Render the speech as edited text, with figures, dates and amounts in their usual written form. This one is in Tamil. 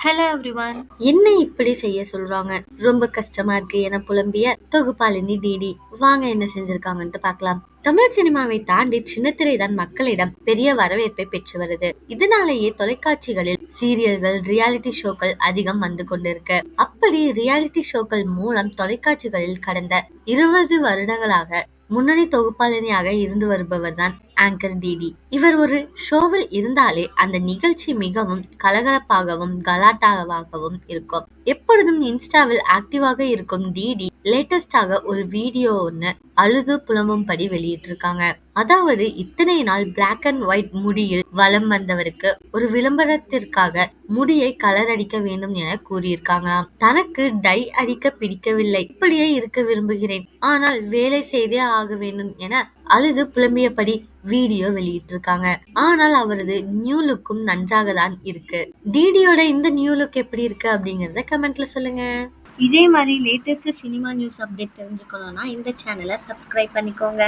Hello everyone. என்ன இப்படி செய்ய சொல்றாங்க? ரொம்ப கஷ்டமா இருக்கு என புலம்பிய தொகுப்பாளினி டிடி. வாங்க என்ன செஞ்சிருக்காங்கன்ட்டு பார்க்கலாம். தமிழ் சினிமாவை தாண்டி சின்னத்திரை தான் மக்களிடம் பெரிய வரவேற்பை பெற்று வருது. இதனாலேயே தொலைக்காட்சிகளில் சீரியல்கள், ரியாலிட்டி ஷோக்கள் அதிகம் வந்து கொண்டிருக்கு. அப்படி ரியாலிட்டி ஷோக்கள் மூலம் தொலைக்காட்சிகளில் கடந்த 20 வருடங்களாக முன்னணி தொகுப்பாளினியாக இருந்து வருபவர் தான் ஆங்கர் டிடி. இவர் ஒரு ஷோவில் இருந்தாலே அந்த நிகழ்ச்சி மிகவும் கலகலப்பாகவும் கலாட்டாவாகவும் இருக்கும். எப்பொழுதும் இன்ஸ்டாவில் ஆக்டிவாக இருக்கும் டிடி லேட்டஸ்டாக ஒரு வீடியோ ஒன்னு அழுது புலம்பும்படி வெளியிட்டிருக்காங்க. அதாவது இத்தனை நாள் பிளாக் அண்ட் ஒயிட் முடியில் வலம் வந்தவருக்கு ஒரு விளம்பரத்திற்காக முடியை கலர் அடிக்க வேண்டும் என கூறியிருக்காங்க. தனக்கு டை அடிக்க பிடிக்கவில்லை, இப்படியே இருக்க விரும்புகிறேன், ஆனால் வேலை செய்தே ஆக வேண்டும் என அழுது புலம்பியபடி வீடியோ வெளியிட்டிருக்காங்க. ஆனால் அவரது நியூ லுக்கும் நன்றாக தான் இருக்கு. டிடியோட இந்த நியூ லுக் எப்படி இருக்கு அப்படிங்கறத கமெண்ட்ல சொல்லுங்க. இதே மாதிரி லேட்டஸ்ட் சினிமா நியூஸ் அப்டேட் தெரிஞ்சுக்கணும்னா இந்த சேனலை சப்ஸ்கிரைப் பண்ணிக்கோங்க.